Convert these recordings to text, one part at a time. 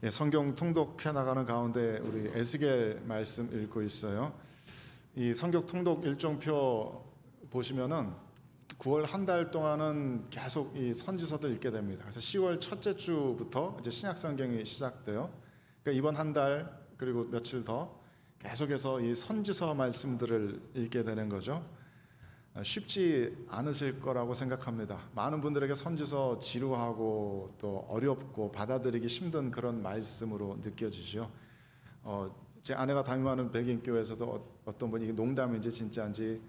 예, 성경 통독해 나가는 가운데 우리 에스겔 말씀 읽고 있어요. 이 성경 통독 일정표 보시면은 9월 한 달 동안은 계속 이 선지서들 읽게 됩니다. 그래서 10월 첫째 주부터 이제 신약 성경이 시작돼요. 그러니까 이번 한 달 그리고 며칠 더 계속해서 이 선지서 말씀들을 읽게 되는 거죠. 쉽지 않으실 거라고 생각합니다. 많은 분들에게 선지서 지루하고 또 어렵고 받아들이기 힘든 그런 말씀으로 느껴지죠. 제 아내가 담임하는 백인교회에서도 어떤 분이 농담인지 진짜인지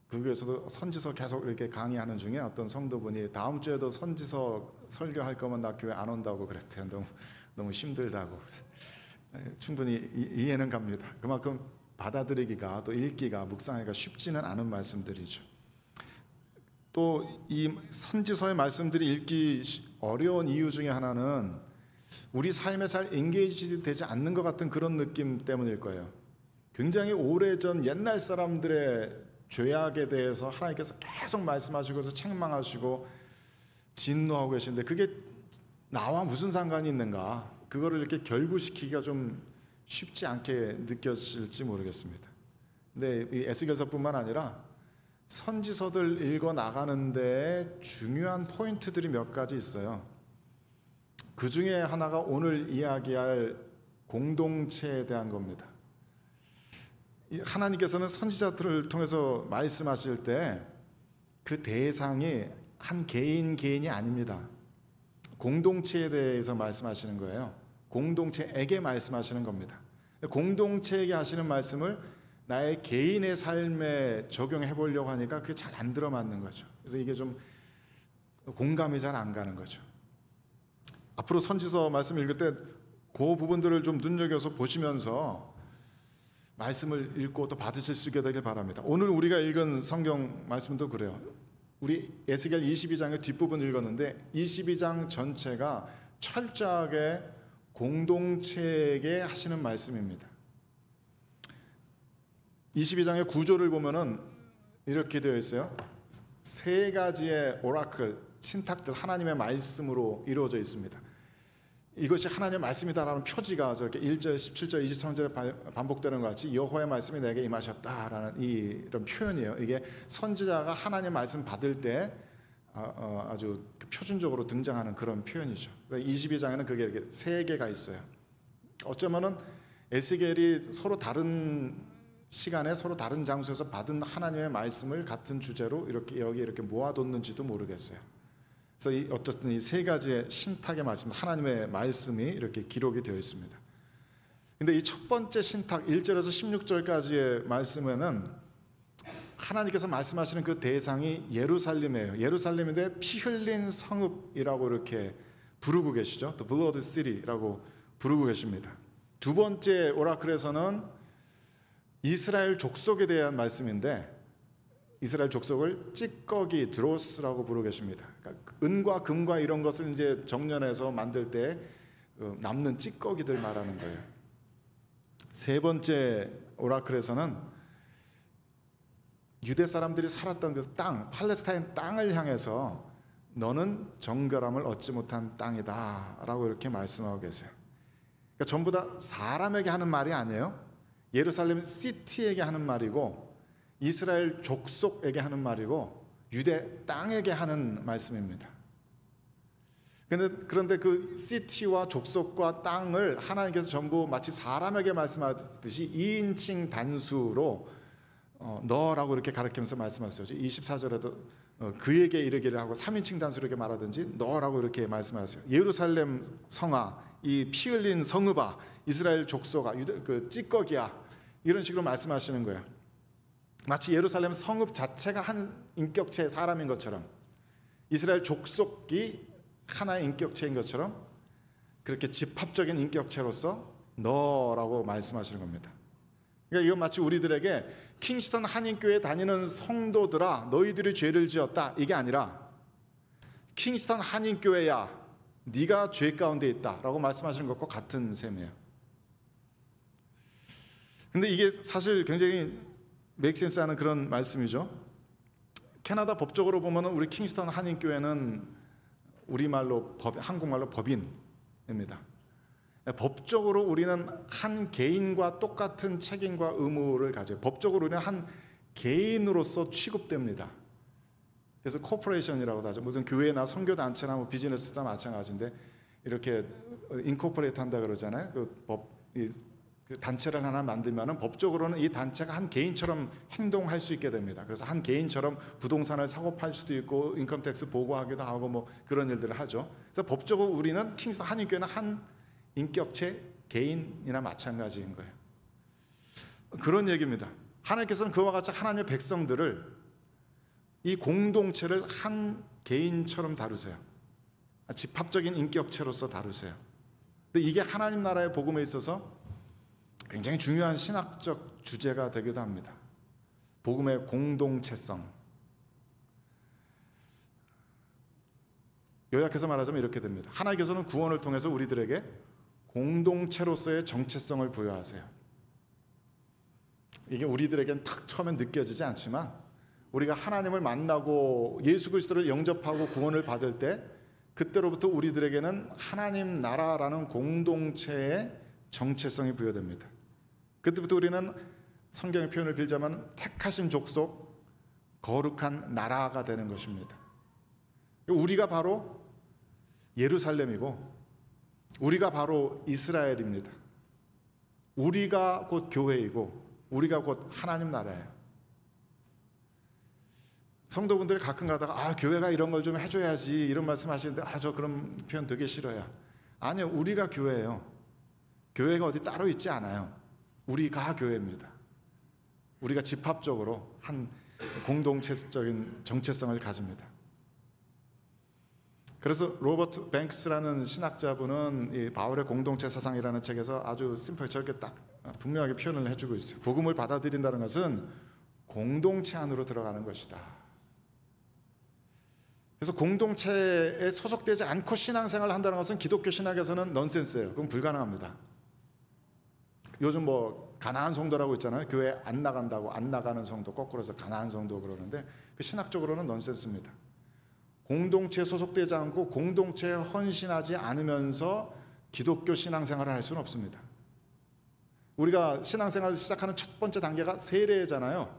그 교회에서도 선지서 계속 이렇게 강의하는 중에 어떤 성도분이 다음 주에도 선지서 설교할 거면 나 교회 안 온다고 그랬대요. 너무 힘들다고. 충분히 이해는 갑니다. 그만큼 받아들이기가 또 읽기가 묵상하기가 쉽지는 않은 말씀들이죠. 또 이 선지서의 말씀들이 읽기 어려운 이유 중에 하나는 우리 삶에 잘 엔게이지 되지 않는 것 같은 그런 느낌 때문일 거예요. 굉장히 오래전 옛날 사람들의 죄악에 대해서 하나님께서 계속 말씀하시고서 책망하시고 진노하고 계신데 그게 나와 무슨 상관이 있는가? 그거를 이렇게 결부시키기가 좀 쉽지 않게 느껴질지 모르겠습니다. 근데 이 에스겔서뿐만 아니라 선지서들 읽어 나가는데 중요한 포인트들이 몇 가지 있어요. 그 중에 하나가 오늘 이야기할 공동체에 대한 겁니다. 하나님께서는 선지자들을 통해서 말씀하실 때 그 대상이 한 개인이 아닙니다. 공동체에 대해서 말씀하시는 거예요. 공동체에게 말씀하시는 겁니다. 공동체에게 하시는 말씀을 나의 개인의 삶에 적용해 보려고 하니까 그게 잘 안 들어맞는 거죠. 그래서 이게 좀 공감이 잘 안 가는 거죠. 앞으로 선지서 말씀 읽을 때 그 부분들을 좀 눈여겨서 보시면서 말씀을 읽고 또 받으실 수 있게 되길 바랍니다. 오늘 우리가 읽은 성경 말씀도 그래요. 우리 에스겔 22장의 뒷부분 읽었는데 22장 전체가 철저하게 공동체에게 하시는 말씀입니다. 22장의 구조를 보면은 이렇게 되어 있어요. 세 가지의 오라클, 신탁들 하나님의 말씀으로 이루어져 있습니다. 이것이 하나님의 말씀이다라는 표지가 저렇게 1절, 17절, 23절에 반복되는 것 같이 여호와의 말씀이 내게 임하셨다라는 이런 표현이에요. 이게 선지자가 하나님의 말씀 받을 때 아주 표준적으로 등장하는 그런 표현이죠. 22장에는 그게 이렇게 세 개가 있어요. 어쩌면은 에스겔이 서로 다른 시간에 서로 다른 장소에서 받은 하나님의 말씀을 같은 주제로 여기 이렇게 모아뒀는지도 모르겠어요. 그래서 어쨌든 이 세 가지의 신탁의 말씀, 하나님의 말씀이 이렇게 기록이 되어 있습니다. 근데 이 첫 번째 신탁 1절에서 16절까지의 말씀에는 하나님께서 말씀하시는 그 대상이 예루살렘이에요. 예루살렘인데 피 흘린 성읍이라고 이렇게 부르고 계시죠. The Blood City라고 부르고 계십니다. 두 번째 오라클에서는 이스라엘 족속에 대한 말씀인데 이스라엘 족속을 찌꺼기 드로스라고 부르고 계십니다. 그러니까 은과 금과 이런 것을 이제 정련해서 만들 때 남는 찌꺼기들 말하는 거예요. 세 번째 오라클에서는 유대 사람들이 살았던 그 땅, 팔레스타인 땅을 향해서 너는 정결함을 얻지 못한 땅이다라고 이렇게 말씀하고 계세요. 그러니까 전부 다 사람에게 하는 말이 아니에요. 예루살렘 시티에게 하는 말이고 이스라엘 족속에게 하는 말이고 유대 땅에게 하는 말씀입니다. 그런데 그 시티와 족속과 땅을 하나님께서 전부 마치 사람에게 말씀하듯이 2인칭 단수로 너라고 이렇게 가르치면서 말씀하셨어요. 24절에도 그에게 이르기를 하고 3인칭 단수로 이렇게 말하든지 너라고 이렇게 말씀하세요. 예루살렘 성아, 이 피 흘린 성읍아, 이스라엘 족속아, 그 찌꺼기야, 이런 식으로 말씀하시는 거예요. 마치 예루살렘 성읍 자체가 한 인격체의 사람인 것처럼 이스라엘 족속이 하나의 인격체인 것처럼 그렇게 집합적인 인격체로서 너라고 말씀하시는 겁니다. 그러니까 이건 마치 우리들에게 킹스턴 한인교회 다니는 성도들아 너희들이 죄를 지었다 이게 아니라 킹스턴 한인교회야 네가 죄 가운데 있다라고 말씀하시는 것과 같은 셈이에요. 근데 이게 사실 굉장히 맥센스하는 그런 말씀이죠. 캐나다 법적으로 보면 우리 킹스턴 한인교회는 우리말로 한국말로 법인입니다. 법적으로 우리는 한 개인과 똑같은 책임과 의무를 가져요. 법적으로 우리는 한 개인으로서 취급됩니다. 그래서 코퍼레이션이라고도 하죠. 무슨 교회나 선교단체나 뭐 비즈니스도 마찬가지인데 이렇게 인코퍼레이트 한다 그러잖아요. 그 단체를 하나 만들면은 법적으로는 이 단체가 한 개인처럼 행동할 수 있게 됩니다. 그래서 한 개인처럼 부동산을 사고 팔 수도 있고 인컴텍스 보고하기도 하고 뭐 그런 일들을 하죠. 그래서 법적으로 우리는 킹스턴 한인교회는 한 인격체 개인이나 마찬가지인 거예요. 그런 얘기입니다. 하나님께서는 그와 같이 하나님의 백성들을 이 공동체를 한 개인처럼 다루세요. 집합적인 인격체로서 다루세요. 근데 이게 하나님 나라의 복음에 있어서 굉장히 중요한 신학적 주제가 되기도 합니다. 복음의 공동체성. 요약해서 말하자면 이렇게 됩니다. 하나님께서는 구원을 통해서 우리들에게 공동체로서의 정체성을 부여하세요. 이게 우리들에겐 탁 처음엔 느껴지지 않지만 우리가 하나님을 만나고 예수 그리스도를 영접하고 구원을 받을 때 그때로부터 우리들에게는 하나님 나라라는 공동체의 정체성이 부여됩니다. 그때부터 우리는 성경의 표현을 빌자면 택하신 족속, 거룩한 나라가 되는 것입니다. 우리가 바로 예루살렘이고 우리가 바로 이스라엘입니다. 우리가 곧 교회이고 우리가 곧 하나님 나라예요. 성도분들이 가끔 가다가 교회가 이런 걸 좀 해줘야지 이런 말씀 하시는데 저 그런 표현 되게 싫어요. 아니요, 우리가 교회예요. 교회가 어디 따로 있지 않아요. 우리가 교회입니다. 우리가 집합적으로 한 공동체적인 정체성을 가집니다. 그래서 로버트 뱅크스라는 신학자분은 이 바울의 공동체 사상이라는 책에서 아주 심플하게 저렇게 딱 분명하게 표현을 해주고 있어요. 복음을 받아들인다는 것은 공동체 안으로 들어가는 것이다. 그래서 공동체에 소속되지 않고 신앙생활을 한다는 것은 기독교 신학에서는 넌센스예요. 그건 불가능합니다. 요즘 뭐 가난한 성도라고 있잖아요. 교회 안 나간다고, 안 나가는 성도, 거꾸로 해서 가난한 성도 그러는데 그 신학적으로는 넌센스입니다. 공동체에 소속되지 않고 공동체에 헌신하지 않으면서 기독교 신앙생활을 할 수는 없습니다. 우리가 신앙생활을 시작하는 첫 번째 단계가 세례잖아요.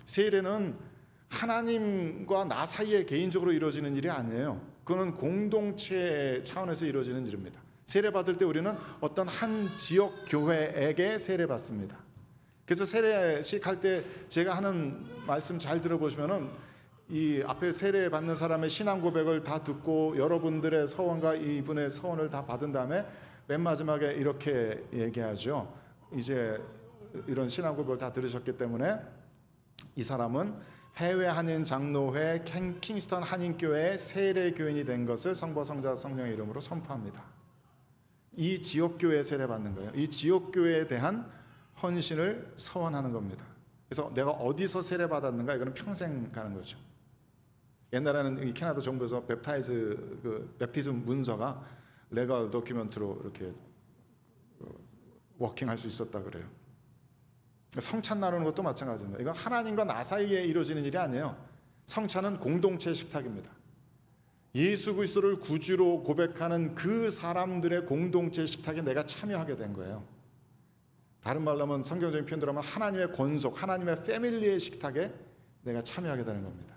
세례는 하나님과 나 사이에 개인적으로 이루어지는 일이 아니에요. 그거는 공동체 차원에서 이루어지는 일입니다. 세례받을 때 우리는 어떤 한 지역 교회에게 세례받습니다. 그래서 세례식 할 때 제가 하는 말씀 잘 들어보시면은 이 앞에 세례받는 사람의 신앙 고백을 다 듣고 여러분들의 서원과 이분의 서원을 다 받은 다음에 맨 마지막에 이렇게 얘기하죠. 이제 이런 신앙 고백을 다 들으셨기 때문에 이 사람은 해외 한인 장로회 킹스턴 한인교회의 세례 교인이 된 것을 성부 성자 성령의 이름으로 선포합니다. 이 지역교회에 세례받는 거예요. 이 지역교회에 대한 헌신을 서원하는 겁니다. 그래서 내가 어디서 세례받았는가 이거는 평생 가는 거죠. 옛날에는 캐나다 정부에서 웹티즘 문서가 레gal 도큐멘트로 이렇게 워킹할 수 있었다 그래요. 성찬 나누는 것도 마찬가지입니다. 이건 하나님과 나 사이에 이루어지는 일이 아니에요. 성찬은 공동체 식탁입니다. 예수 그리스도를 구주로 고백하는 그 사람들의 공동체 식탁에 내가 참여하게 된 거예요. 다른 말로 하면 성경적인 표현대로 하면 하나님의 권속, 하나님의 패밀리의 식탁에 내가 참여하게 되는 겁니다.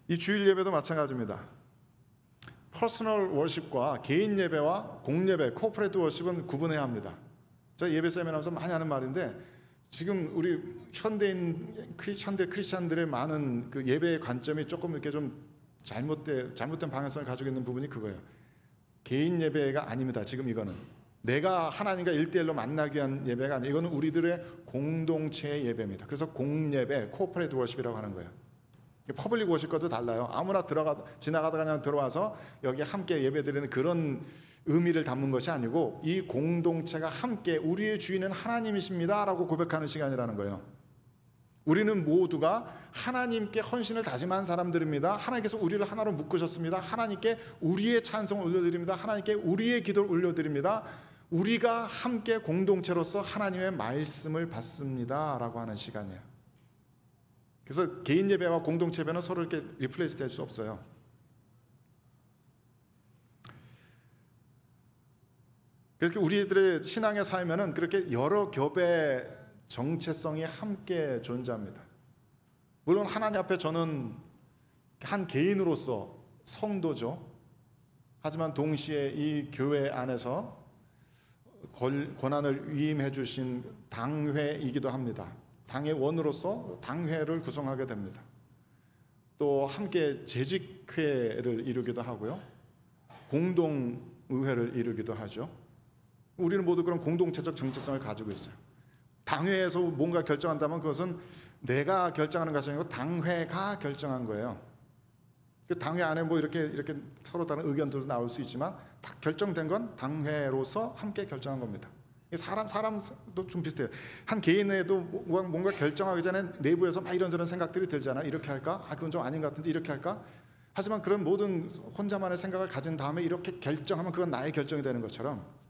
이 주일 예배도 마찬가지입니다. 퍼스널 워십과 개인 예배와 공예배, 코퍼레이트 워십은 구분해야 합니다. 제가 예배 세미나에서 많이 하는 말인데 지금 우리 현대 크리스찬들의 많은 그 예배의 관점이 조금 이렇게 좀 잘못된 방향성을 가지고 있는 부분이 그거예요. 개인 예배가 아닙니다. 지금 이거는 내가 하나님과 1대1로 만나기 위한 예배가 아니에요. 이거는 우리들의 공동체의 예배입니다. 그래서 공예배, 코퍼레이트 워십이라고 하는 거예요. 퍼블릭 워십과도 달라요. 아무나 지나가다가 그냥 들어와서 여기 함께 예배드리는 그런 의미를 담은 것이 아니고 이 공동체가 함께 우리의 주인은 하나님이십니다 라고 고백하는 시간이라는 거예요. 우리는 모두가 하나님께 헌신을 다짐한 사람들입니다. 하나님께서 우리를 하나로 묶으셨습니다. 하나님께 우리의 찬송을 올려드립니다. 하나님께 우리의 기도를 올려드립니다. 우리가 함께 공동체로서 하나님의 말씀을 받습니다 라고 하는 시간이에요. 그래서 개인 예배와 공동체 예배는 서로 이렇게 리플레이스 될 수 없어요. 그렇게 우리들의 신앙에 살면은 그렇게 여러 겹의 정체성이 함께 존재합니다. 물론 하나님 앞에 저는 한 개인으로서 성도죠. 하지만 동시에 이 교회 안에서 권한을 위임해 주신 당회이기도 합니다. 당회원으로서 당회를 구성하게 됩니다. 또 함께 재직회를 이루기도 하고요. 공동의회를 이루기도 하죠. 우리는 모두 그런 공동체적 정체성을 가지고 있어요. 당회에서 뭔가 결정한다면 그것은 내가 결정하는 것이 아니고 당회가 결정한 거예요. 그 당회 안에 뭐 이렇게 서로 다른 의견들도 나올 수 있지만 딱 결정된 건 당회로서 함께 결정한 겁니다. 사람도 좀 비슷해요. 한 개인에도 뭔가 결정하기 전에 내부에서 막 이런저런 생각들이 들잖아. 이렇게 할까? 그건 좀 아닌 것 같은데 이렇게 할까? 하지만 그런 모든 혼자만의 생각을 가진 다음에 이렇게 결정하면 그건 나의 결정이 되는 것처럼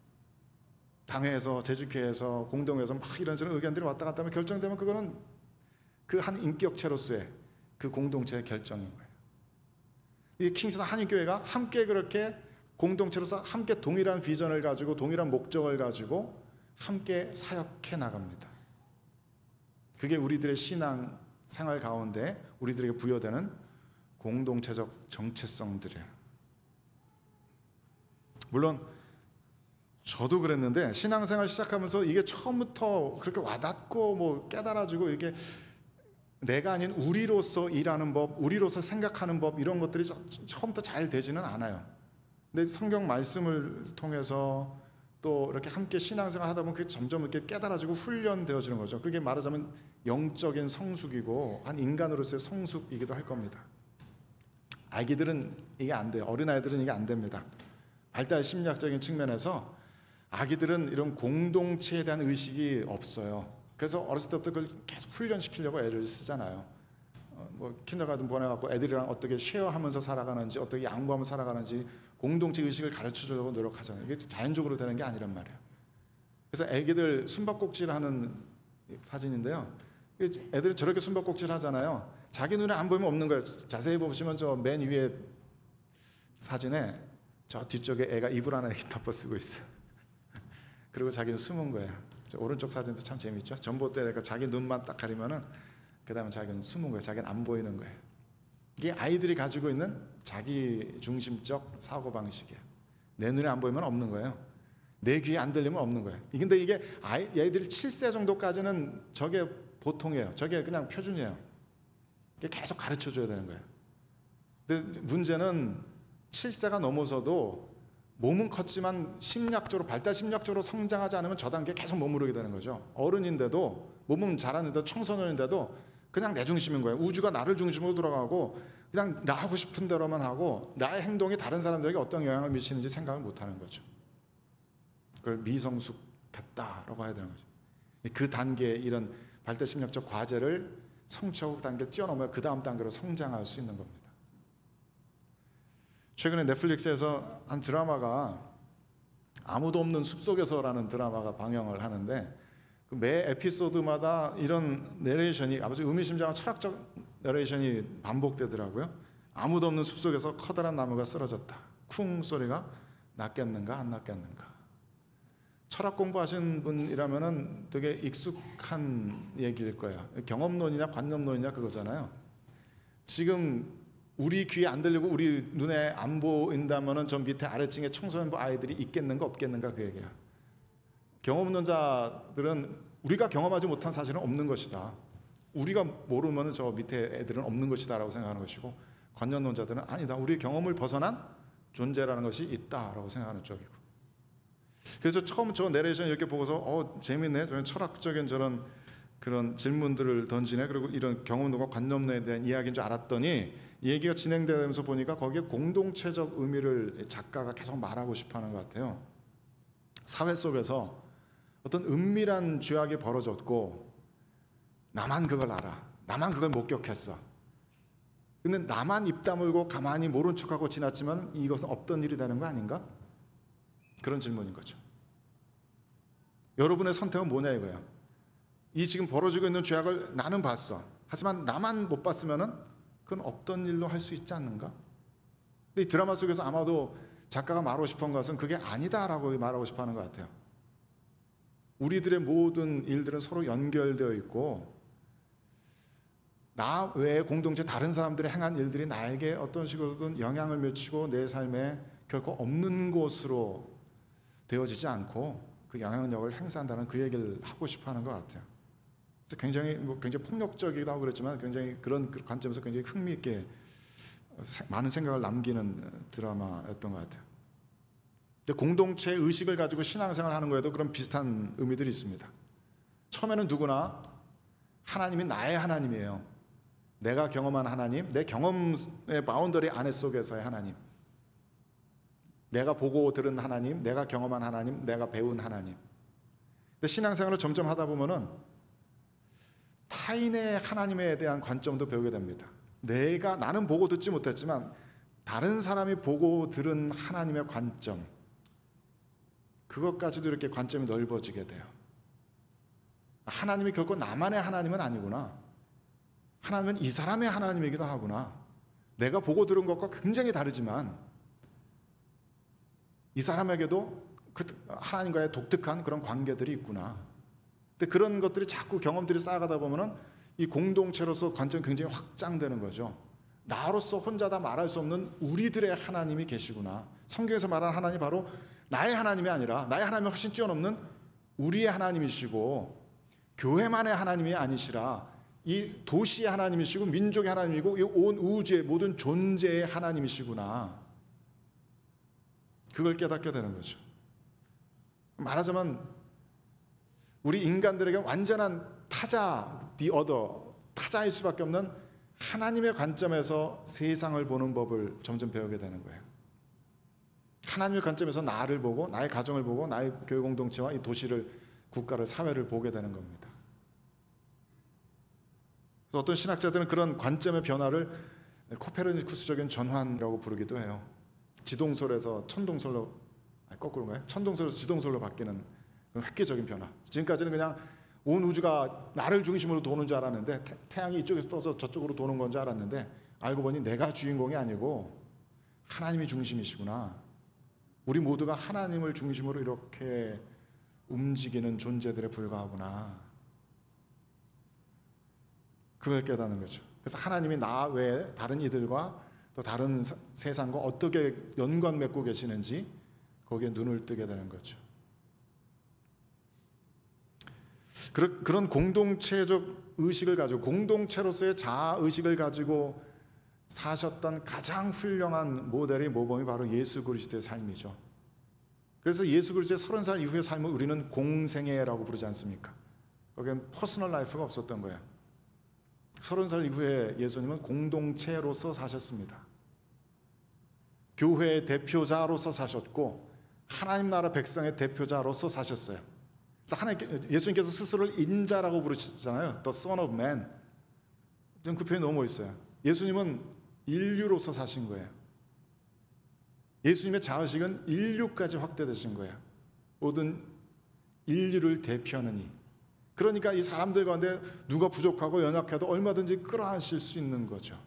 당회에서 재직회에서 공동회에서 막 이런저런 의견들이 왔다 갔다 하면 결정되면 그거는 그 한 인격체로서의 그 공동체의 결정인 거예요. 이 킹스턴 한인교회가 함께 그렇게 공동체로서 함께 동일한 비전을 가지고 동일한 목적을 가지고 함께 사역해 나갑니다. 그게 우리들의 신앙 생활 가운데 우리들에게 부여되는 공동체적 정체성들이에요. 물론 저도 그랬는데 신앙생활 시작하면서 이게 처음부터 그렇게 와닿고 뭐 깨달아지고 이게 내가 아닌 우리로서 일하는 법, 우리로서 생각하는 법 이런 것들이 처음부터 잘 되지는 않아요. 근데 성경 말씀을 통해서 또 이렇게 함께 신앙생활 하다 보면 그게 점점 이렇게 깨달아지고 훈련되어지는 거죠. 그게 말하자면 영적인 성숙이고 한 인간으로서의 성숙이기도 할 겁니다. 아기들은 이게 안 돼요. 어린아이들은 이게 안 됩니다. 발달 심리학적인 측면에서 아기들은 이런 공동체에 대한 의식이 없어요. 그래서 어렸을 때부터 그걸 계속 훈련시키려고 애를 쓰잖아요. 뭐 킨더가든 보내갖고 애들이랑 어떻게 쉐어하면서 살아가는지, 어떻게 양보하면서 살아가는지 공동체 의식을 가르쳐주려고 노력하잖아요. 이게 자연적으로 되는 게 아니란 말이에요. 그래서 애기들 숨바꼭질하는 사진인데요. 애들은 저렇게 숨바꼭질 하잖아요. 자기 눈에 안 보이면 없는 거예요. 자세히 보시면 저 맨 위에 사진에 저 뒤쪽에 애가 이불 하나 이렇게 덮어 쓰고 있어요. 그리고 자기는 숨은 거예요. 저 오른쪽 사진도 참 재밌죠. 전봇대가 자기 눈만 딱 가리면은 그 다음에 자기는 숨은 거예요. 자기는 안 보이는 거예요. 이게 아이들이 가지고 있는 자기 중심적 사고 방식이에요. 내 눈에 안 보이면 없는 거예요. 내 귀에 안 들리면 없는 거예요. 근데 이게 얘들이 7세 정도까지는 저게 보통이에요. 저게 그냥 표준이에요. 이게 계속 가르쳐 줘야 되는 거예요. 근데 문제는 7세가 넘어서도 몸은 컸지만 심리학적으로 발달 심리학적으로 성장하지 않으면 저 단계에 계속 머무르게 되는 거죠. 어른인데도 몸은 자랐는데 청소년인데도 그냥 내 중심인 거예요. 우주가 나를 중심으로 돌아가고 그냥 나 하고 싶은 대로만 하고 나의 행동이 다른 사람들에게 어떤 영향을 미치는지 생각을 못하는 거죠. 그걸 미성숙했다라고 해야 되는 거죠. 그 단계에 이런 발달 심리학적 과제를 성취하고 그 단계를 뛰어넘어야 그 다음 단계로 성장할 수 있는 겁니다. 최근에 넷플릭스에서 한 드라마가 아무도 없는 숲속에서라는 드라마가 방영을 하는데 그 매 에피소드마다 이런 내레이션이 아주 의미심장한 철학적 내레이션이 반복되더라고요. 아무도 없는 숲속에서 커다란 나무가 쓰러졌다. 쿵 소리가 났겠는가 안 났겠는가. 철학 공부하신 분이라면은 되게 익숙한 얘기일 거예요. 경험론이냐 관념론이냐 그거잖아요. 지금 우리 귀에 안 들리고 우리 눈에 안 보인다면은 저 밑에 아래층에 청소년부 아이들이 있겠는가 없겠는가 그 얘기야. 경험론자들은 우리가 경험하지 못한 사실은 없는 것이다. 우리가 모르면 저 밑에 애들은 없는 것이다라고 생각하는 것이고, 관념론자들은 아니다. 우리 경험을 벗어난 존재라는 것이 있다라고 생각하는 쪽이고. 그래서 처음 저 내레이션 이렇게 보고서 재밌네. 저는 철학적인 저런 그런 질문들을 던지네. 그리고 이런 경험론과 관념론에 대한 이야기인 줄 알았더니 이 얘기가 진행되면서 보니까 거기에 공동체적 의미를 작가가 계속 말하고 싶어하는 것 같아요. 사회 속에서 어떤 은밀한 죄악이 벌어졌고 나만 그걸 알아. 나만 그걸 목격했어. 근데 나만 입 다물고 가만히 모른 척하고 지났지만 이것은 없던 일이 되는 거 아닌가? 그런 질문인 거죠. 여러분의 선택은 뭐냐 이거야. 이 지금 벌어지고 있는 죄악을 나는 봤어. 하지만 나만 못 봤으면은 그건 없던 일로 할 수 있지 않는가? 근데 이 드라마 속에서 아마도 작가가 말하고 싶은 것은 그게 아니다라고 말하고 싶어 하는 것 같아요. 우리들의 모든 일들은 서로 연결되어 있고 나 외에 공동체 다른 사람들이 행한 일들이 나에게 어떤 식으로든 영향을 미치고 내 삶에 결코 없는 곳으로 되어지지 않고 그 영향력을 행사한다는 그 얘기를 하고 싶어 하는 것 같아요. 그래서 굉장히 폭력적이기도 하고 그랬지만 굉장히 그런 관점에서 굉장히 흥미있게 많은 생각을 남기는 드라마였던 것 같아요. 근데 공동체 의식을 가지고 신앙생활을 하는 거에도 그런 비슷한 의미들이 있습니다. 처음에는 누구나 하나님이 나의 하나님이에요. 내가 경험한 하나님, 내 경험의 바운더리 안에 속에서의 하나님, 내가 보고 들은 하나님, 내가 경험한 하나님, 내가 배운 하나님. 근데 신앙생활을 점점 하다 보면은 타인의 하나님에 대한 관점도 배우게 됩니다. 나는 보고 듣지 못했지만 다른 사람이 보고 들은 하나님의 관점, 그것까지도 이렇게 관점이 넓어지게 돼요. 하나님이 결코 나만의 하나님은 아니구나. 하나님은 이 사람의 하나님이기도 하구나. 내가 보고 들은 것과 굉장히 다르지만 이 사람에게도 하나님과의 독특한 그런 관계들이 있구나. 근데 그런 것들이 자꾸 경험들이 쌓아가다 보면은 이 공동체로서 관점이 굉장히 확장되는 거죠. 나로서 혼자 다 말할 수 없는 우리들의 하나님이 계시구나. 성경에서 말하는 하나님이 바로 나의 하나님이 아니라 나의 하나님이 훨씬 뛰어넘는 우리의 하나님이시고 교회만의 하나님이 아니시라 이 도시의 하나님이시고 민족의 하나님이고 이 온 우주의 모든 존재의 하나님이시구나. 그걸 깨닫게 되는 거죠. 말하자면 우리 인간들에게 완전한 타자, 타자일 수밖에 없는 하나님의 관점에서 세상을 보는 법을 점점 배우게 되는 거예요. 하나님의 관점에서 나를 보고 나의 가정을 보고 나의 교회 공동체와 이 도시를, 국가를, 사회를 보게 되는 겁니다. 그래서 어떤 신학자들은 그런 관점의 변화를 코페르니쿠스적인 전환이라고 부르기도 해요. 지동설에서 천동설로, 거꾸로인가요? 천동설에서 지동설로 바뀌는 그런 획기적인 변화. 지금까지는 그냥 온 우주가 나를 중심으로 도는 줄 알았는데, 태양이 이쪽에서 떠서 저쪽으로 도는 건 줄 알았는데 알고 보니 내가 주인공이 아니고 하나님이 중심이시구나. 우리 모두가 하나님을 중심으로 이렇게 움직이는 존재들에 불과하구나. 그걸 깨닫는 거죠. 그래서 하나님이 나 외에 다른 이들과 또 다른 세상과 어떻게 연관 맺고 계시는지 거기에 눈을 뜨게 되는 거죠. 그런 공동체적 의식을 가지고, 공동체로서의 자아의식을 가지고 사셨던 가장 훌륭한 모델이 모범이 바로 예수 그리스도의 삶이죠. 그래서 예수 그리스도의 30살 이후의 삶을 우리는 공생애라고 부르지 않습니까? 거기엔 퍼스널 라이프가 없었던 거예요. 30살 이후에 예수님은 공동체로서 사셨습니다. 교회의 대표자로서 사셨고 하나님 나라 백성의 대표자로서 사셨어요. 그래서 예수님께서 스스로를 인자라고 부르셨잖아요. The Son of Man. 좀 그 표현이 너무 멋있어요. 예수님은 인류로서 사신 거예요. 예수님의 자의식은 인류까지 확대되신 거예요. 모든 인류를 대표하는 이. 그러니까 이 사람들 가운데 누가 부족하고 연약해도 얼마든지 끌어안실 수 있는 거죠.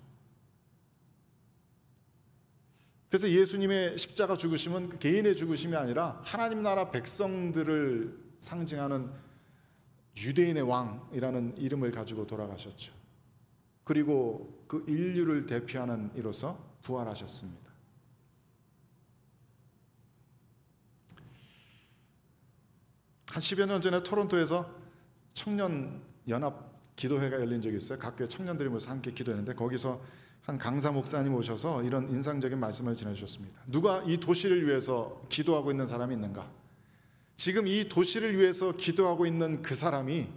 그래서 예수님의 십자가 죽으심은 개인의 죽으심이 아니라 하나님 나라 백성들을 상징하는 유대인의 왕이라는 이름을 가지고 돌아가셨죠. 그리고 그 인류를 대표하는 이로서 부활하셨습니다. 한 10여 년 전에 토론토에서 청년 연합 기도회가 열린 적이 있어요. 각 교회 청년들이 모여서 함께 기도했는데 거기서 한 강사 목사님 오셔서 이런 인상적인 말씀을 전해주셨습니다. 누가 이 도시를 위해서 기도하고 있는 사람이 있는가? 지금 이 도시를 위해서 기도하고 있는 그 사람이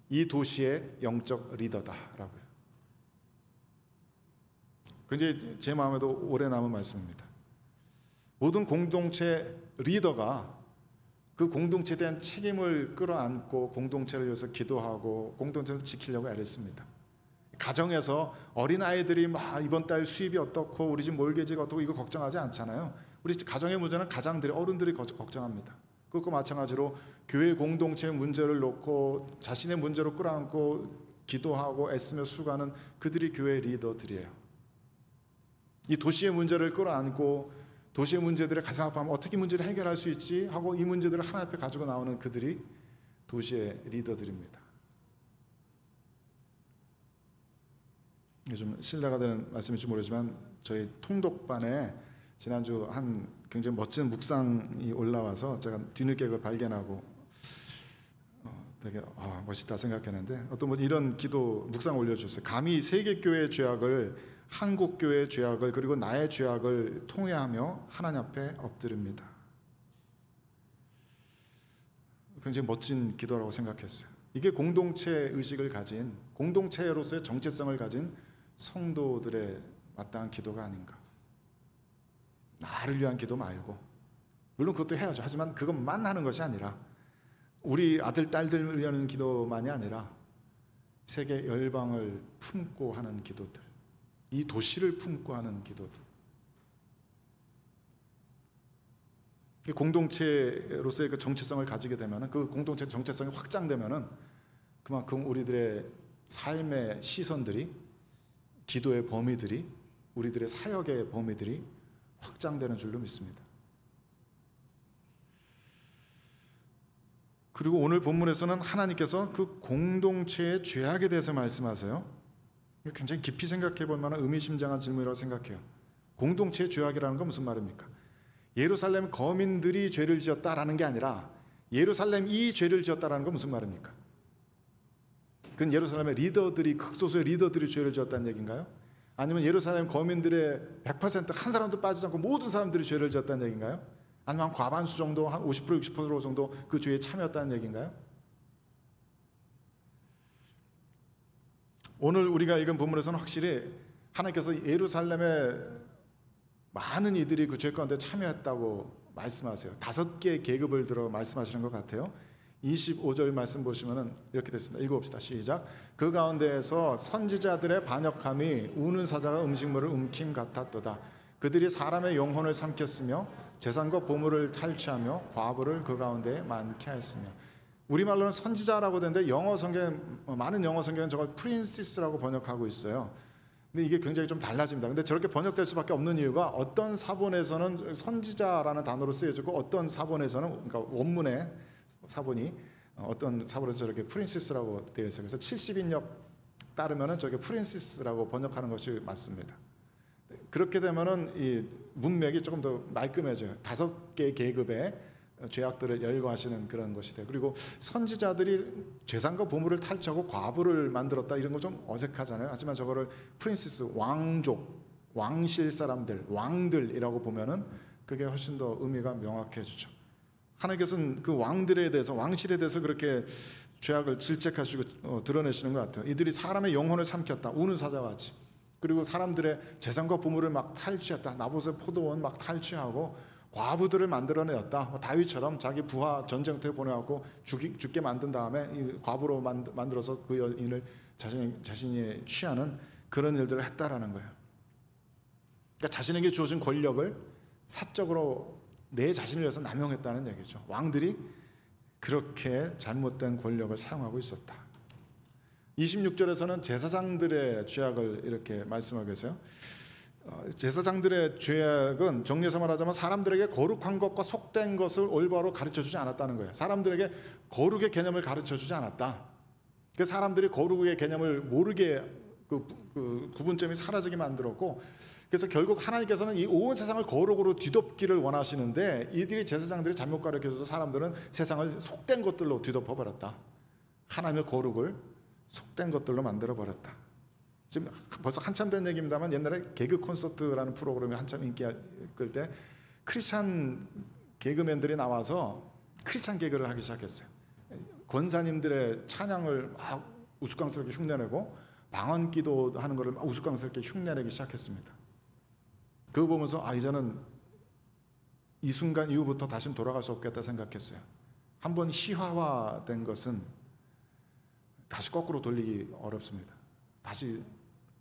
이 도시의 영적 리더다라고요. 굉장히 제 마음에도 오래 남은 말씀입니다. 모든 공동체 리더가 그 공동체에 대한 책임을 끌어안고 공동체를 위해서 기도하고 공동체를 지키려고 애를 씁니다. 가정에서 어린아이들이 막 이번 달 수입이 어떻고 우리 집 몰개지가 어떻고 이거 걱정하지 않잖아요. 우리 가정의 문제는 가장들이, 어른들이 걱정합니다. 그것과 마찬가지로 교회 공동체의 문제를 놓고 자신의 문제로 끌어안고 기도하고 애쓰며 수고하는 그들이 교회 리더들이에요. 이 도시의 문제를 끌어안고 도시의 문제들을 가슴 아파하면 어떻게 문제를 해결할 수 있지 하고 이 문제들을 하나 앞에 가지고 나오는 그들이 도시의 리더들입니다. 좀 신뢰가 되는 말씀일지 모르지만 저희 통독반에 지난주 한 굉장히 멋진 묵상이 올라와서 제가 뒤늦게 그걸 발견하고 되게 멋있다 생각했는데 어떤 분 이런 기도 묵상 올려주셨어요. 감히 세계교회의 죄악을, 한국교회의 죄악을, 그리고 나의 죄악을 통회하며 하나님 앞에 엎드립니다. 굉장히 멋진 기도라고 생각했어요. 이게 공동체 의식을 가진, 공동체로서의 정체성을 가진 성도들의 마땅한 기도가 아닌가. 나를 위한 기도 말고, 물론 그것도 해야죠. 하지만 그것만 하는 것이 아니라 우리 아들 딸들을 위한 기도만이 아니라 세계 열방을 품고 하는 기도들, 이 도시를 품고 하는 기도들, 공동체로서의 그 정체성을 가지게 되면, 그 공동체 정체성이 확장되면 그만큼 우리들의 삶의 시선들이, 기도의 범위들이, 우리들의 사역의 범위들이 확장되는 줄로 믿습니다. 그리고 오늘 본문에서는 하나님께서 그 공동체의 죄악에 대해서 말씀하세요. 굉장히 깊이 생각해 볼 만한 의미심장한 질문이라고 생각해요. 공동체의 죄악이라는 건 무슨 말입니까? 예루살렘 거민들이 죄를 지었다라는 게 아니라 예루살렘이 죄를 지었다라는 건 무슨 말입니까? 그건 예루살렘의 리더들이, 극소수의 리더들이 죄를 지었다는 얘기인가요? 아니면 예루살렘 거민들의 100%한 사람도 빠지지 않고 모든 사람들이 죄를 지었다는 얘기인가요? 아니면 한 과반수 정도, 한 50%, 60% 정도 그 죄에 참여했다는 얘기인가요? 오늘 우리가 읽은 본문에서는 확실히 하나님께서 예루살렘의 많은 이들이 그 죄 가운데 참여했다고 말씀하세요. 5개의 계급을 들어 말씀하시는 것 같아요. 25절 말씀 보시면 이렇게 됐습니다. 읽어봅시다. 시작. 그 가운데에서 선지자들의 반역함이 우는 사자가 음식물을 움킴 같았도다. 그들이 사람의 영혼을 삼켰으며 재산과 보물을 탈취하며 과부를 그 가운데 많게 하였으며. 우리말로는 선지자라고 되는데 영어 성경, 많은 영어 성경은 저걸 프린시스라고 번역하고 있어요. 근데 이게 굉장히 좀 달라집니다. 근데 저렇게 번역될 수밖에 없는 이유가 어떤 사본에서는 선지자라는 단어로 쓰여지고 어떤 사본에서는, 그러니까 원문에 사본이 어떤 사본에서 저렇게 프린시스라고 되어 있어요. 그래서 70인역 따르면은 저게 프린시스라고 번역하는 것이 맞습니다. 그렇게 되면은 이 문맥이 조금 더 말끔해져요. 5개의 계급의 죄악들을 열거하시는 그런 것이 돼요. 그리고 선지자들이 재산과 보물을 탈취하고 과부를 만들었다, 이런 거 좀 어색하잖아요. 하지만 저거를 프린시스, 왕족, 왕실 사람들, 왕들이라고 보면은 그게 훨씬 더 의미가 명확해지죠. 하나님께서는 그 왕들에 대해서, 왕실에 대해서 그렇게 죄악을 질책하시고 드러내시는 것 같아요. 이들이 사람의 영혼을 삼켰다, 우는 사자같이. 그리고 사람들의 재산과 보물을 막 탈취했다. 나봇의 포도원 막 탈취하고 과부들을 만들어내었다. 다윗처럼 자기 부하 전쟁터에 보내갖고 죽게 만든 다음에 이 과부로 만들어서 그 여인을 자신이 취하는 그런 일들을 했다라는 거예요. 그러니까 자신에게 주어진 권력을 사적으로 내 자신을 위해서 남용했다는 얘기죠. 왕들이 그렇게 잘못된 권력을 사용하고 있었다. 26절에서는 제사장들의 죄악을 이렇게 말씀하고 계세요. 제사장들의 죄악은 정리해서 말하자면 사람들에게 거룩한 것과 속된 것을 올바로 가르쳐주지 않았다는 거예요. 사람들에게 거룩의 개념을 가르쳐주지 않았다. 그 사람들이 거룩의 개념을 모르게 그 구분점이 사라지게 만들었고, 그래서 결국 하나님께서는 이 온 세상을 거룩으로 뒤덮기를 원하시는데 이들이, 제사장들이 잘못 가르쳐줘서 사람들은 세상을 속된 것들로 뒤덮어버렸다. 하나님의 거룩을 속된 것들로 만들어버렸다. 지금 벌써 한참 된 얘기입니다만 옛날에 개그 콘서트라는 프로그램이 한참 인기가 끌 때 크리스찬 개그맨들이 나와서 크리스찬 개그를 하기 시작했어요. 권사님들의 찬양을 막 우스꽝스럽게 흉내내고 방언 기도하는 것을 막 우스꽝스럽게 흉내내기 시작했습니다. 그거 보면서 이제는 이 순간 이후부터 다시는 돌아갈 수 없겠다 생각했어요. 한번 희화화된 것은 다시 거꾸로 돌리기 어렵습니다. 다시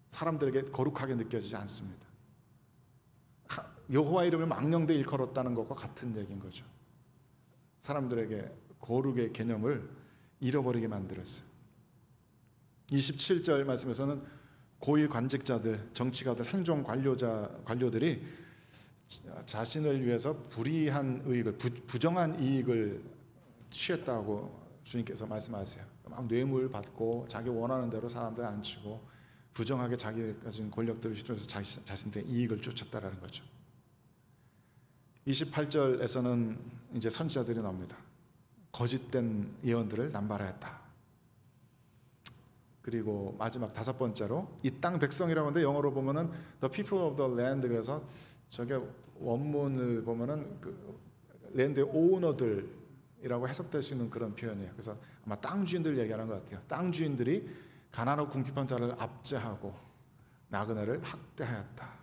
사람들에게 거룩하게 느껴지지 않습니다. 여호와 이름을 망령되 일컬었다는 것과 같은 얘기인 거죠. 사람들에게 거룩의 개념을 잃어버리게 만들었어요. 27절 말씀에서는 고위 관직자들, 정치가들, 행정 관료들이 자신을 위해서 불이한 의익을, 부정한 이익을 취했다고 주님께서 말씀하세요. 막 뇌물 받고 자기 원하는 대로 사람들 앉히고 부정하게 자기가 가진 권력들을 휘둘러서 자신들의 이익을 쫓았다라는 거죠. 28절에서는 이제 선지자들이 나옵니다. 거짓된 예언들을 남발하였다. 그리고 마지막 5번째로 이 땅 백성이라고 하는데 영어로 보면은 the people of the land, 그래서 저게 원문을 보면은 그 랜드의 오너들이라고 해석될 수 있는 그런 표현이에요. 그래서 아마 땅 주인들 얘기하는 것 같아요. 땅 주인들이 가난하고 궁핍한 자를 압제하고 나그네를 학대하였다.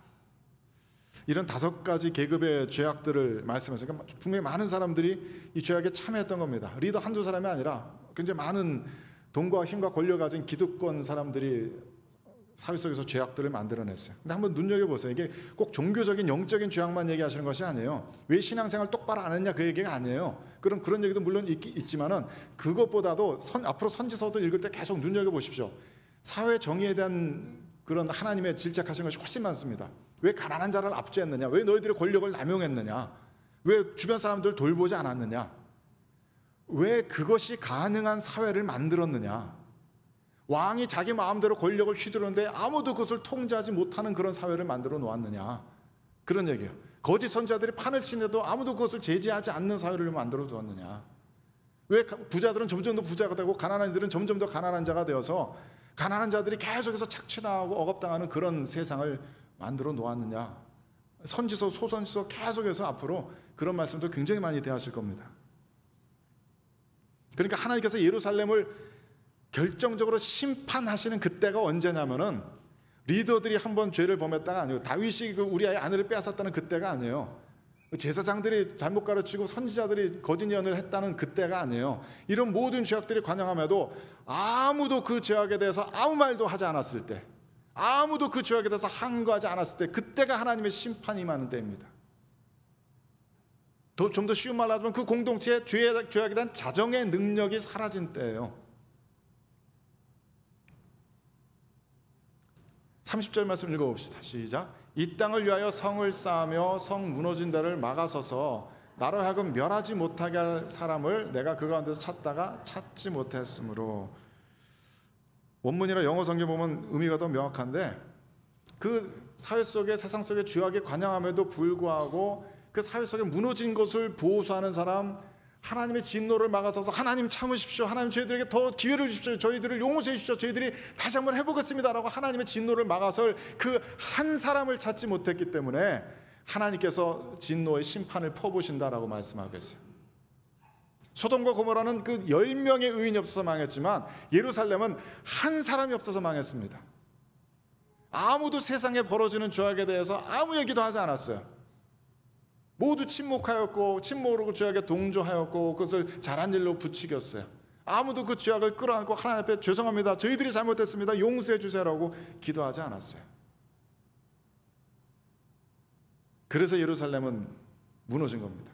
이런 5가지 계급의 죄악들을 말씀하시니까 그러니까 분명히 많은 사람들이 이 죄악에 참여했던 겁니다. 리더 한두 사람이 아니라 굉장히 많은 돈과 힘과 권력을 가진 기득권 사람들이 사회 속에서 죄악들을 만들어냈어요. 근데 한번 눈여겨보세요. 이게 꼭 종교적인 영적인 죄악만 얘기하시는 것이 아니에요. 왜 신앙생활 똑바로 안 했냐 그 얘기가 아니에요. 그런 얘기도 물론 있지만은 그것보다도 앞으로 선지서도 읽을 때 계속 눈여겨보십시오. 사회 정의에 대한 그런 하나님의 질책하시는 것이 훨씬 많습니다. 왜 가난한 자를 압제했느냐? 왜 너희들의 권력을 남용했느냐? 왜 주변 사람들을 돌보지 않았느냐? 왜 그것이 가능한 사회를 만들었느냐? 왕이 자기 마음대로 권력을 휘두르는데 아무도 그것을 통제하지 못하는 그런 사회를 만들어 놓았느냐? 그런 얘기예요. 거짓 선지자들이 판을 치는데도 아무도 그것을 제지하지 않는 사회를 만들어 두었느냐? 왜 부자들은 점점 더 부자가 되고 가난한 이들은 점점 더 가난한 자가 되어서 가난한 자들이 계속해서 착취당하고 억압당하는 그런 세상을 만들어 놓았느냐? 선지서, 소선지서 계속해서 앞으로 그런 말씀도 굉장히 많이 대하실 겁니다. 그러니까 하나님께서 예루살렘을 결정적으로 심판하시는 그때가 언제냐면은 리더들이 한번 죄를 범했다가 아니고 다윗이 그 우리아의 아내를 빼앗았다는 그때가 아니에요. 제사장들이 잘못 가르치고 선지자들이 거짓 예언을 했다는 그때가 아니에요. 이런 모든 죄악들이 관영함에도 아무도 그 죄악에 대해서 아무 말도 하지 않았을 때, 아무도 그 죄악에 대해서 항거하지 않았을 때, 그때가 하나님의 심판이 임하는 때입니다. 좀 더 쉬운 말로 하자면 그 공동체의 죄악에 대한 자정의 능력이 사라진 때예요. 30절 말씀 읽어봅시다. 시작. 이 땅을 위하여 성을 쌓으며 성 무너진 데를 막아서서 나로 하여금 멸하지 못하게 할 사람을 내가 그 가운데서 찾다가 찾지 못했으므로. 원문이나 영어 성경 보면 의미가 더 명확한데 그 사회 속에 세상 속에 죄악이 관영함에도 불구하고 그 사회 속에 무너진 것을 보호하는 사람, 하나님의 진노를 막아서서 하나님 참으십시오, 하나님 저희들에게 더 기회를 주십시오, 저희들을 용서해 주십시오, 저희들이 다시 한번 해보겠습니다라고 하나님의 진노를 막아설 그 한 사람을 찾지 못했기 때문에 하나님께서 진노의 심판을 퍼부으신다라고 말씀하고 있어요. 소돔과 고모라는 그 10명의 의인이 없어서 망했지만 예루살렘은 한 사람이 없어서 망했습니다. 아무도 세상에 벌어지는 죄악에 대해서 아무 얘기도 하지 않았어요. 모두 침묵하였고 침묵으로 그 죄악에 동조하였고 그것을 잘한 일로 부추겼어요. 아무도 그 죄악을 끌어안고 하나님 앞에 죄송합니다, 저희들이 잘못했습니다, 용서해 주세요라고 기도하지 않았어요. 그래서 예루살렘은 무너진 겁니다.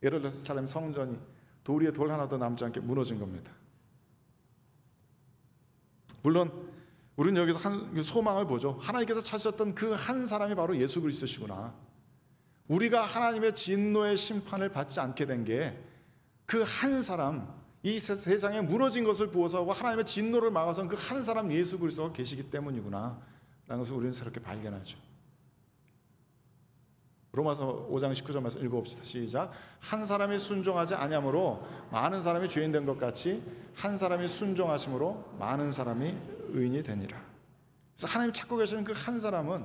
예루살렘 성전이 돌 위에 돌 하나도 남지 않게 무너진 겁니다. 물론 우리는 여기서 한 소망을 보죠. 하나님께서 찾으셨던 그 한 사람이 바로 예수 그리스도시구나. 우리가 하나님의 진노의 심판을 받지 않게 된 게 그 한 사람, 이 세상에 무너진 것을 보호하고 하나님의 진노를 막아선 그 한 사람 예수 그리스도가 계시기 때문이구나 라는 것을 우리는 새롭게 발견하죠. 로마서 5장 19절 말씀 읽어봅시다. 시작. 한 사람이 순종하지 아니함으로 많은 사람이 죄인 된 것 같이 한 사람이 순종하심으로 많은 사람이 의인이 되니라. 그래서 하나님이 찾고 계시는 그 한 사람은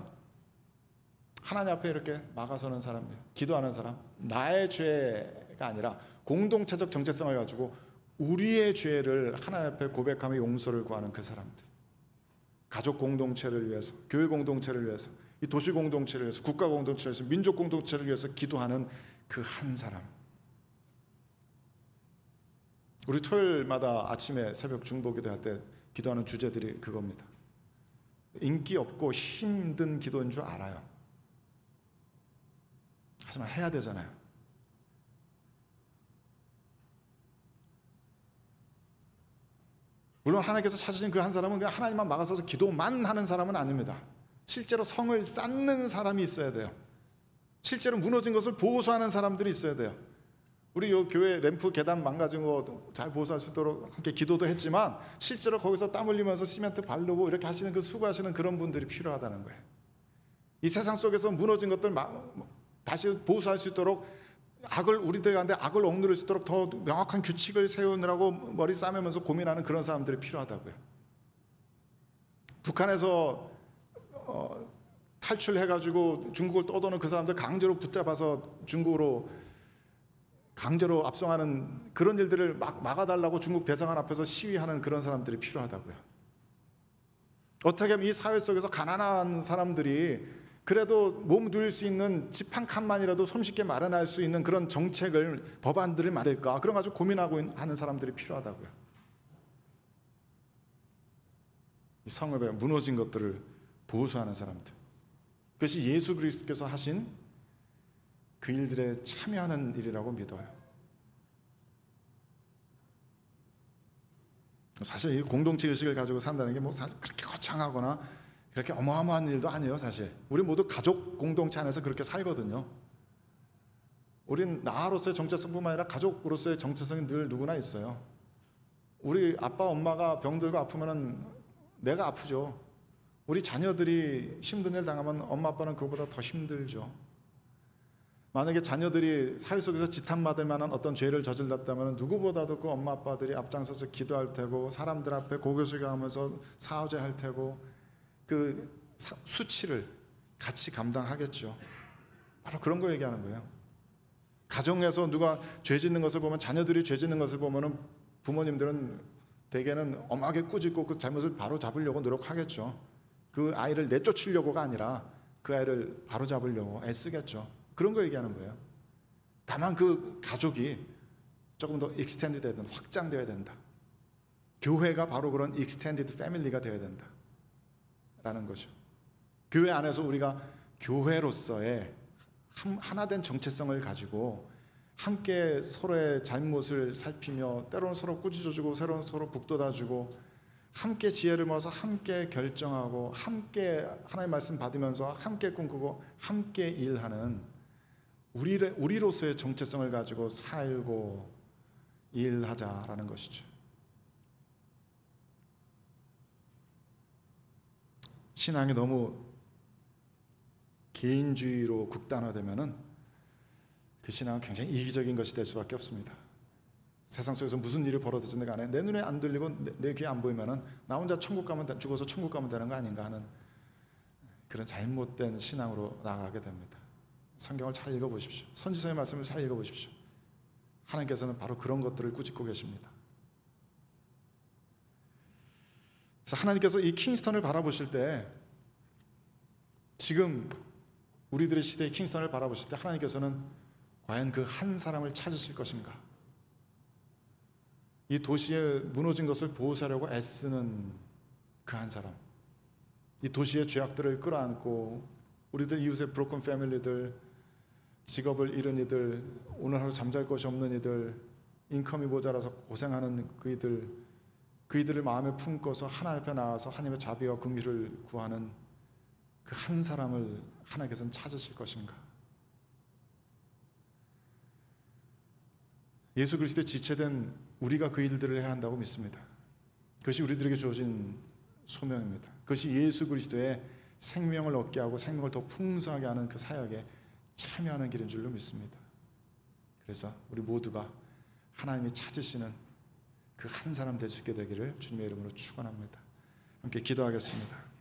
하나님 앞에 이렇게 막아서는 사람이에요. 기도하는 사람, 나의 죄가 아니라 공동체적 정체성을 가지고 우리의 죄를 하나님 앞에 고백하며 용서를 구하는 그 사람들. 가족 공동체를 위해서, 교회 공동체를 위해서, 이 도시 공동체를 위해서, 국가 공동체를 위해서, 민족 공동체를 위해서 기도하는 그 한 사람. 우리 토요일마다 아침에 새벽 중보기도 할 때 기도하는 주제들이 그겁니다. 인기 없고 힘든 기도인 줄 알아요. 하지만 해야 되잖아요. 물론 하나님께서 찾으신 그 한 사람은 그냥 하나님만 막아서서 기도만 하는 사람은 아닙니다. 실제로 성을 쌓는 사람이 있어야 돼요. 실제로 무너진 것을 보수하는 사람들이 있어야 돼요. 우리 요 교회 램프 계단 망가진 거 잘 보수할 수 있도록 함께 기도도 했지만 실제로 거기서 땀 흘리면서 시멘트 바르고 이렇게 하시는 그 수고하시는 그런 분들이 필요하다는 거예요. 이 세상 속에서 무너진 것들 다시 보수할 수 있도록 우리들 가운데 악을 억누를 수 있도록 더 명확한 규칙을 세우느라고 머리 싸매면서 고민하는 그런 사람들이 필요하다고요. 북한에서 탈출해가지고 중국을 떠도는 그 사람들 강제로 붙잡아서 중국으로 강제로 압송하는 그런 일들을 막아달라고 중국 대사관 앞에서 시위하는 그런 사람들이 필요하다고요. 어떻게 하면 이 사회 속에서 가난한 사람들이 그래도 몸 누릴 수 있는 집 한 칸만이라도 손쉽게 마련할 수 있는 그런 정책을, 법안들을 만들까, 그런 가지고 고민하고 하는 사람들이 필요하다고요. 이 성읍에 무너진 것들을 보수하는 사람들, 그것이 예수 그리스도께서 하신 그 일들에 참여하는 일이라고 믿어요. 사실 이 공동체 의식을 가지고 산다는 게 뭐 그렇게 거창하거나 그렇게 어마어마한 일도 아니에요. 사실 우리 모두 가족 공동체 안에서 그렇게 살거든요. 우린 나로서의 정체성뿐만 아니라 가족으로서의 정체성이 늘 누구나 있어요. 우리 아빠 엄마가 병들고 아프면은 내가 아프죠. 우리 자녀들이 힘든 일 당하면 엄마 아빠는 그거보다 더 힘들죠. 만약에 자녀들이 사회 속에서 지탄받을 만한 어떤 죄를 저질렀다면 누구보다도 그 엄마 아빠들이 앞장서서 기도할 테고, 사람들 앞에 고개 숙여가면서 사죄할 테고, 그 수치를 같이 감당하겠죠. 바로 그런 거 얘기하는 거예요. 가정에서 누가 죄 짓는 것을 보면, 자녀들이 죄 짓는 것을 보면은 부모님들은 대개는 엄하게 꾸짖고 그 잘못을 바로 잡으려고 노력하겠죠. 그 아이를 내쫓으려고가 아니라 그 아이를 바로 잡으려고 애쓰겠죠. 그런 거 얘기하는 거예요. 다만 그 가족이 조금 더 익스텐드 되야 된다, 확장되어야 된다. 교회가 바로 그런 익스텐디드 패밀리가 되어야 된다 라는 거죠. 교회 안에서 우리가 교회로서의 하나된 정체성을 가지고 함께 서로의 잘못을 살피며, 때로는 서로 꾸짖어주고 때로는 서로 북돋아주고, 함께 지혜를 모아서 함께 결정하고, 함께 하나님의 말씀 받으면서 함께 꿈꾸고 함께 일하는 우리로서의 정체성을 가지고 살고 일하자라는 것이죠. 신앙이 너무 개인주의로 극단화되면은 그 신앙은 굉장히 이기적인 것이 될 수밖에 없습니다. 세상 속에서 무슨 일이 벌어지든 간에 내 눈에 안 들리고 내 귀에 안 보이면은 나 혼자 천국 가면, 죽어서 천국 가면 되는 거 아닌가 하는 그런 잘못된 신앙으로 나아가게 됩니다. 성경을 잘 읽어보십시오. 선지서의 말씀을 잘 읽어보십시오. 하나님께서는 바로 그런 것들을 꾸짖고 계십니다. 그래서 하나님께서 이 킹스턴을 바라보실 때, 지금 우리들의 시대의 킹스턴을 바라보실 때 하나님께서는 과연 그 한 사람을 찾으실 것인가? 이 도시에 무너진 것을 보호하려고 애쓰는 그 한 사람, 이 도시의 죄악들을 끌어안고 우리들 이웃의 브로큰 패밀리들, 직업을 잃은 이들, 오늘 하루 잠잘 것이 없는 이들, 인컴이 모자라서 고생하는 그이들을 마음에 품고서 하나님 앞에 나와서 하나님의 자비와 긍휼을 구하는 그 한 사람을 하나님께서는 찾으실 것인가? 예수 그리스도에 지체된 우리가 그 일들을 해야 한다고 믿습니다. 그것이 우리들에게 주어진 소명입니다. 그것이 예수 그리스도의 생명을 얻게 하고 생명을 더 풍성하게 하는 그 사역에 참여하는 길인 줄로 믿습니다. 그래서 우리 모두가 하나님이 찾으시는 그 한 사람 될 수 있게 되기를 주님의 이름으로 축원합니다. 함께 기도하겠습니다.